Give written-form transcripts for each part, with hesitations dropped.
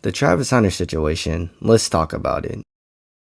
The Travis Hunter situation, let's talk about it.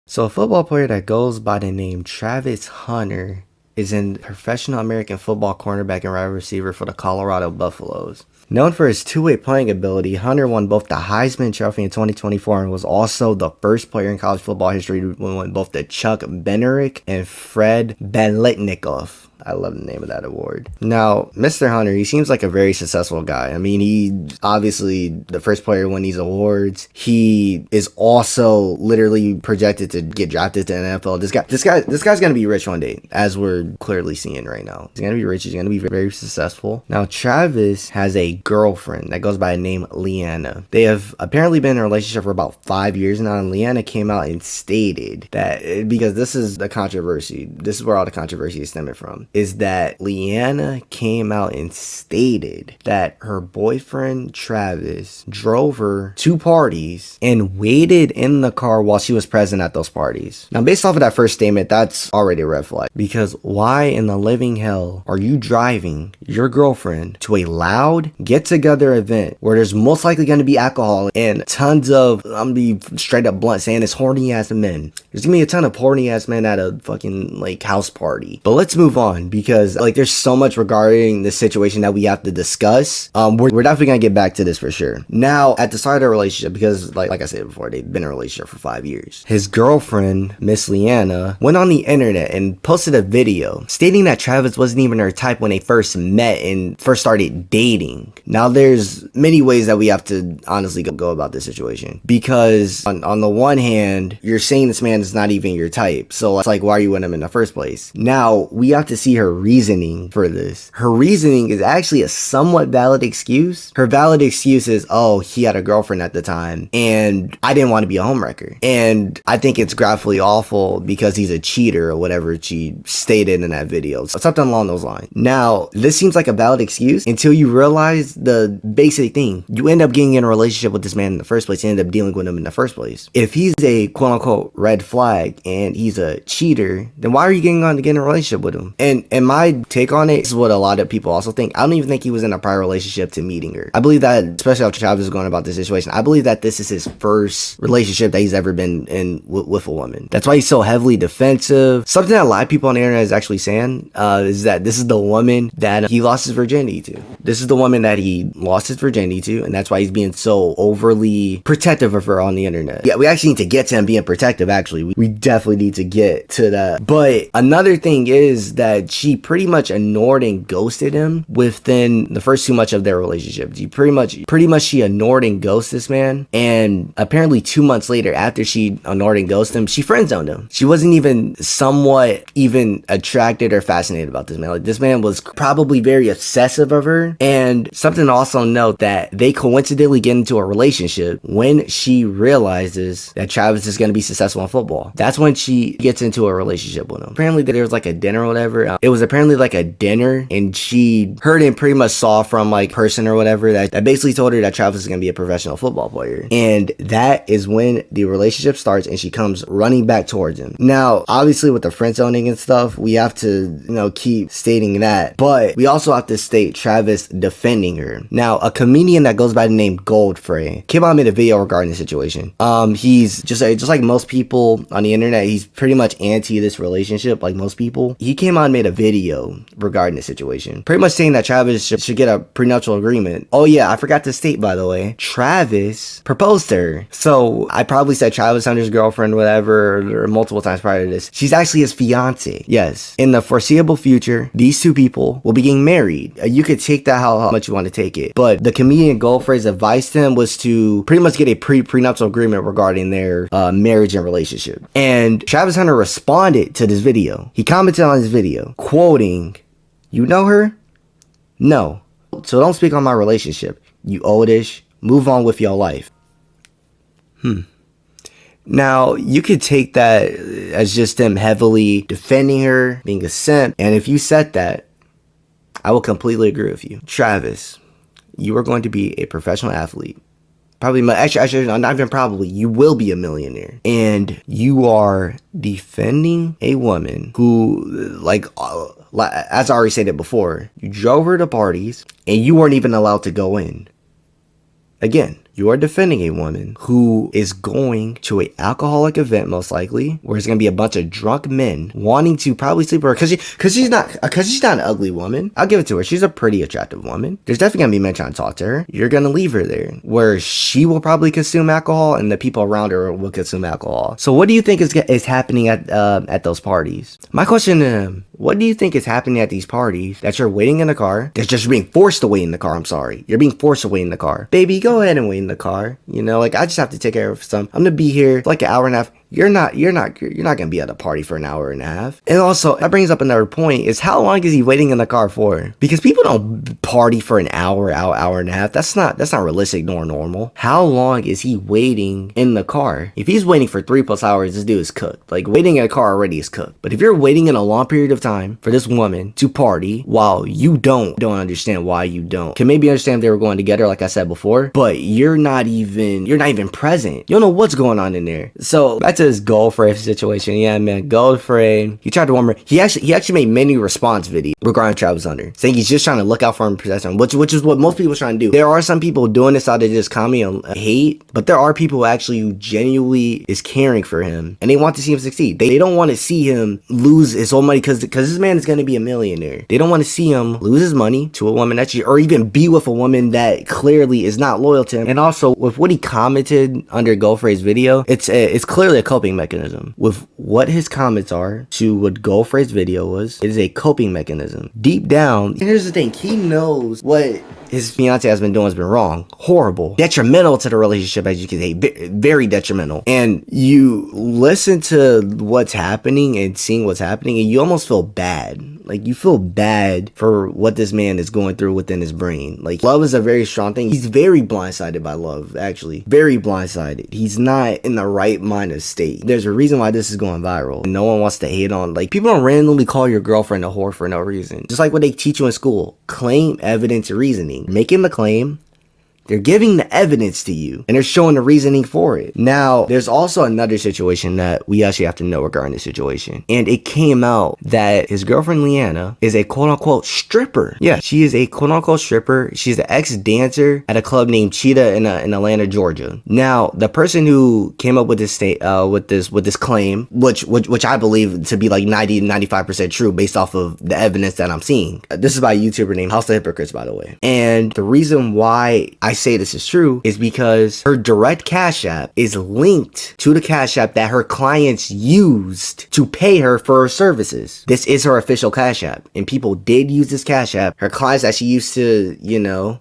So a football player that goes by the name Travis Hunter is a professional American football cornerback and wide receiver for the Colorado Buffaloes. Known for his two-way playing ability, Hunter won both the Heisman Trophy in 2024 and was also the first player in college football history to win both the Chuck Bednarik and Fred Biletnikoff. I love the name of that award. Now, Mr. Hunter, he seems like a very successful guy. I mean, he obviously the first player to win these awards. He is also literally projected to get drafted to the NFL. This guy's gonna be rich one day, as we're clearly seeing right now. He's gonna be rich. He's gonna be very successful. Now, Travis has a girlfriend that goes by the name Leanna. They have apparently been in a relationship for about 5 years now, and Leanna came out and stated that, because this is the controversy, this is where all the controversy is stemming from, is that Leanna came out and stated that her boyfriend Travis drove her to parties and waited in the car while she was present at those parties. Now, based off of that first statement, that's already a red flag, because why in the living hell are you driving your girlfriend to a loud get-together event where there's most likely going to be alcohol and tons of, I'm gonna be straight up blunt saying this, horny ass men. There's gonna be a ton of horny ass men at a fucking like house party. But let's move on, because like there's so much regarding the situation that we have to discuss. We're definitely gonna get back to this for sure. Now, at the start of the relationship, because like I said before, they've been in a relationship for 5 years, his girlfriend, Miss Leanna, went on the internet and posted a video stating that Travis wasn't even her type when they first met and first started dating. Now, there's many ways that we have to honestly go about this situation, because on the one hand, you're saying this man is not even your type, so it's like, why are you with him in the first place? Now, we have to see her reasoning for this. Her reasoning is actually a somewhat valid excuse. Her valid excuse is, oh, he had a girlfriend at the time and I didn't want to be a homewrecker. And I think it's graphically awful because he's a cheater or whatever she stated in that video. So something along those lines. Now, this seems like a valid excuse until you realize the basic thing. You end up getting in a relationship with this man in the first place. You end up dealing with him in the first place. If he's a quote unquote red flag and he's a cheater, then why are you getting on to get in a relationship with him? And my take on it is what a lot of people also think. I don't even think he was in a prior relationship to meeting her. I believe that, especially after Travis is going about this situation, I believe that this is his first relationship that he's ever been in with a woman. That's why he's so heavily defensive. Something that a lot of people on the internet is actually saying is that this is the woman that he lost his virginity to. This is the woman that he lost his virginity to, and that's why he's being so overly protective of her on the internet. Yeah, we actually need to get to him being protective, actually. We definitely need to get to that. But another thing is that she pretty much ignored and ghosted him within the first 2 months of their relationship. She pretty much she ignored and ghosted this man, and apparently 2 months later, after she ignored and ghosted him, she friend-zoned him. She wasn't even somewhat even attracted or fascinated about this man. Like, this man was probably very obsessive of her. And something to also note, that they coincidentally get into a relationship when she realizes that Travis is going to be successful in football. That's when she gets into a relationship with him. Apparently there was like a dinner or whatever. It was apparently like a dinner, and she heard and pretty much saw from like person or whatever that basically told her that Travis is going to be a professional football player. And that is when the relationship starts and she comes running back towards him. Now, obviously with the friend zoning and stuff, we have to, keep stating that, but we also have to state Travis defending her. Now, a comedian that goes by the name Goldfrey came out and made a video regarding the situation. He's just like most people on the internet, he's pretty much anti this relationship, like most people. He came out and made a video regarding the situation, pretty much saying that Travis should get a prenuptial agreement. Oh yeah, I forgot to state, by the way, Travis proposed to her. So I probably said Travis Hunter's girlfriend, whatever, or multiple times prior to this. She's actually his fiance. Yes. In the foreseeable future, these two people will be getting married. You could take that how much you want to take it. But the comedian Goldfrey's advice to him was to pretty much get a prenuptial agreement regarding their marriage and relationship. And Travis Hunter responded to this video. He commented on this video, quoting, "You know her? No. So don't speak on my relationship. You oldish. Move on with your life." Now, you could take that as just them heavily defending her, being a simp. And if you said that, I will completely agree with you. Travis, you are going to be a professional athlete. Actually, not even probably, you will be a millionaire. And you are defending a woman who, as I already stated before, you drove her to parties and you weren't even allowed to go in. Again, You are defending a woman who is going to an alcoholic event, most likely, where it's gonna be a bunch of drunk men wanting to probably sleep with her because she's not an ugly woman. I'll give it to her. She's a pretty attractive woman. There's definitely gonna be men trying to talk to her. You're gonna leave her there, where she will probably consume alcohol and the people around her will consume alcohol. So what do you think is happening at those parties? My question to him: what do you think is happening at these parties that you're waiting in the car? That's just being forced to wait in the car. I'm sorry, you're being forced to wait in the car. Baby, go ahead and wait in the car. You know, like, I just have to take care of some. I'm gonna be here for like an hour and a half. You're not gonna be at a party for an hour and a half. And also, that brings up another point: is how long is he waiting in the car for? Because people don't party for an hour and a half. That's not realistic nor normal. How long is he waiting in the car? If he's waiting for 3+ hours, this dude is cooked. Like, waiting in a car already is cooked. But if you're waiting in a long period of time for this woman to party while you don't understand why you don't. Can maybe understand if they were going together, like I said before, but you're not even present. You don't know what's going on in there. So back to this Goldfray situation. Yeah, man, Goldfray, he tried to warn her. He actually made many response videos regarding Travis Hunter, saying he's just trying to look out for him and protect him, which is what most people are trying to do. There are some people doing this out of just comedy and hate, but there are people who genuinely is caring for him and they want to see him succeed. They don't want to see him lose his whole money because this man is going to be a millionaire. They don't want to see him lose his money to a woman or even be with a woman that clearly is not loyal to him. And also, with what he commented under Goldfray's video, it's clearly a coping mechanism. With what his comments are to what Goldfray's video was, it is a coping mechanism. Deep down, and here's the thing, he knows what his fiance has been doing has been wrong, horrible, detrimental to the relationship, as you can say, very detrimental. And you listen to what's happening and seeing what's happening, and you almost feel bad. Like, you feel bad for what this man is going through within his brain. Like, love is a very strong thing. He's very blindsided by love, actually. Very blindsided. He's not in the right mind of state. There's a reason why this is going viral. No one wants to hate on, like, people don't randomly call your girlfriend a whore for no reason. Just like what they teach you in school. Claim, evidence, reasoning. Making the claim, they're giving the evidence to you, and they're showing the reasoning for it. Now, there's also another situation that we actually have to know regarding this situation. And it came out that his girlfriend, Leanna, is a quote-unquote stripper. Yeah, she is a quote-unquote stripper. She's an ex-dancer at a club named Cheetah in Atlanta, Georgia. Now, the person who came up with this claim, which I believe to be like 90 to 95% true based off of the evidence that I'm seeing. This is by a YouTuber named House of Hypocrites, by the way. And the reason why I say this is true is because her direct Cash App is linked to the Cash App that her clients used to pay her for her services. This is her official Cash App, and people did use this Cash App. Her clients that she used to,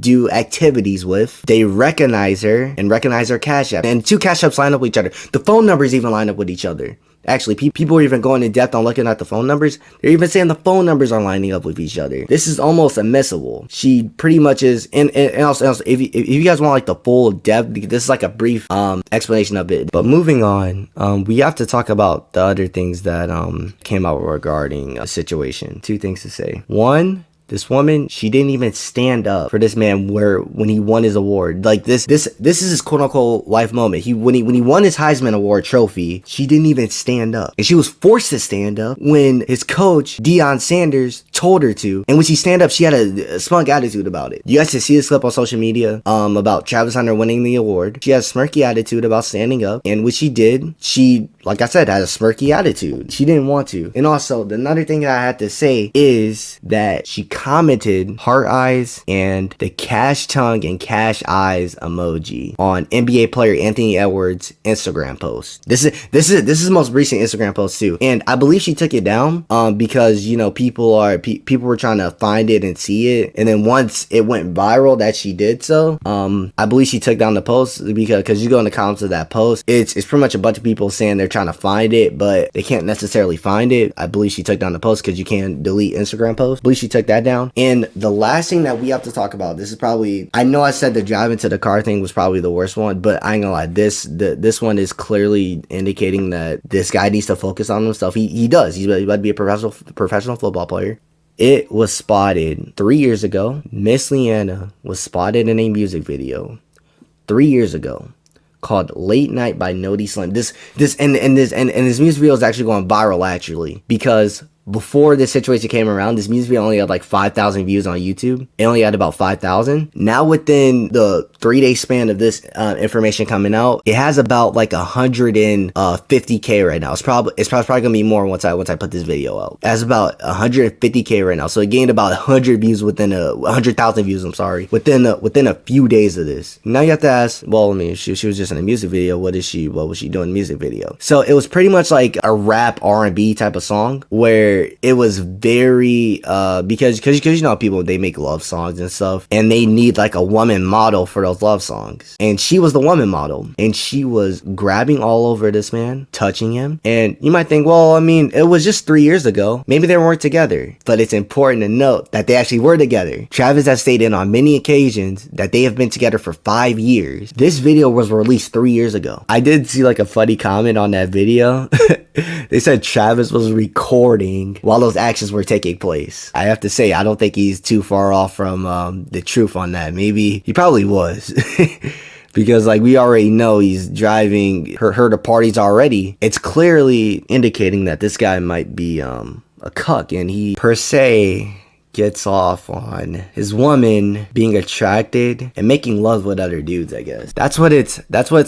do activities with, they recognize her and recognize her Cash App. And two Cash Apps line up with each other. The phone numbers even line up with each other. Actually, people are even going in depth on looking at the phone numbers. They're even saying the phone numbers are lining up with each other. This is almost admissible. She pretty much is, and also if you guys want like the full depth, this is like a brief explanation of it. But moving on, we have to talk about the other things that came out regarding a situation. Two things to say. One, this woman, she didn't even stand up for this man when he won his award. Like, this is his quote-unquote life moment. When he won his Heisman Award trophy, she didn't even stand up. And she was forced to stand up when his coach, Deion Sanders, told her to. And when she stand up, she had a smug attitude about it. You guys can see this clip on social media about Travis Hunter winning the award. She had a smirky attitude about standing up. And when she did, she, like I said, had a smirky attitude. She didn't want to. And also, another thing that I had to say is that she commented heart eyes and the cash tongue and cash eyes emoji on NBA player Anthony Edwards' Instagram post. This is his most recent Instagram post too, and I believe she took it down because people were trying to find it and see it, and then once it went viral that she did so, I believe she took down the post because you go in the comments of that post, it's pretty much a bunch of people saying they're trying to find it, but they can't necessarily find it. I believe she took down the post because you can't delete Instagram posts. I believe she took that down. And the last thing that we have to talk about, this is probably, I know I said the drive into the car thing was probably the worst one, but I ain't gonna lie, this one is clearly indicating that this guy needs to focus on himself. He does. He's about to be a professional football player. It was spotted 3 years ago. Miss Leanna was spotted in a music video 3 years ago called Late Night by Noti Slim. This music video is actually going viral actually because before this situation came around, this music video only had like 5,000 views on YouTube. It only had about 5,000. Now within the 3-day span of this information coming out, it has about like 150K right now. It's probably gonna be more once I put this video out. It has about 150K right now. So it gained about 100 views within 100,000 views. I'm sorry, within a few days of this. Now you have to ask, well, I mean, she was just in a music video. What was she doing in a music video? So it was pretty much like a rap R&B type of song where it was very because you know people, they make love songs and stuff, and they need like a woman model for those love songs, and she was the woman model, and she was grabbing all over this man, touching him. And you might think, well, I mean, it was just 3 years ago, maybe they weren't together, but it's important to note that they actually were together. Travis has stated on many occasions that they have been together for 5 years. This video was released 3 years ago. I did see like a funny comment on that video. They said Travis was recording while those actions were taking place. I have to say, I don't think he's too far off from the truth on that. Maybe he probably was. Because like we already know he's driving her to parties already. It's clearly indicating that this guy might be a cuck, and he per se gets off on his woman being attracted and making love with other dudes, I guess. That's what it's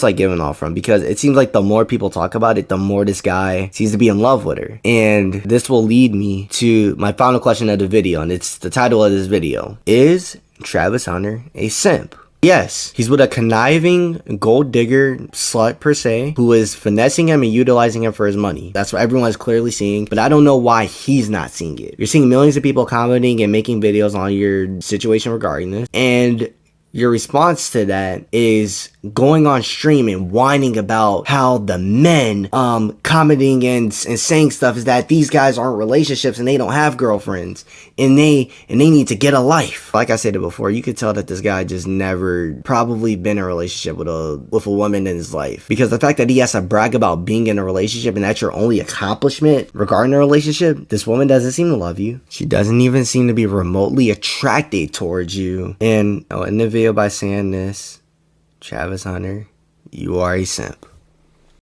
like giving off from, because it seems like the more people talk about it, the more this guy seems to be in love with her. And this will lead me to my final question of the video, and it's the title of this video. Is Travis Hunter a simp? Yes, he's with a conniving gold digger slut per se, who is finessing him and utilizing him for his money. That's what everyone is clearly seeing, but I don't know why he's not seeing it. You're seeing millions of people commenting and making videos on your situation regarding this, and your response to that is going on stream and whining about how the men commenting and saying stuff is that these guys aren't relationships and they don't have girlfriends and they need to get a life. Like I said it before, you could tell that this guy just never probably been in a relationship with a woman in his life, because the fact that he has to brag about being in a relationship and that's your only accomplishment regarding a relationship, this woman doesn't seem to love you. She doesn't even seem to be remotely attracted towards you. And in the video by saying this, Travis Hunter, you are a simp.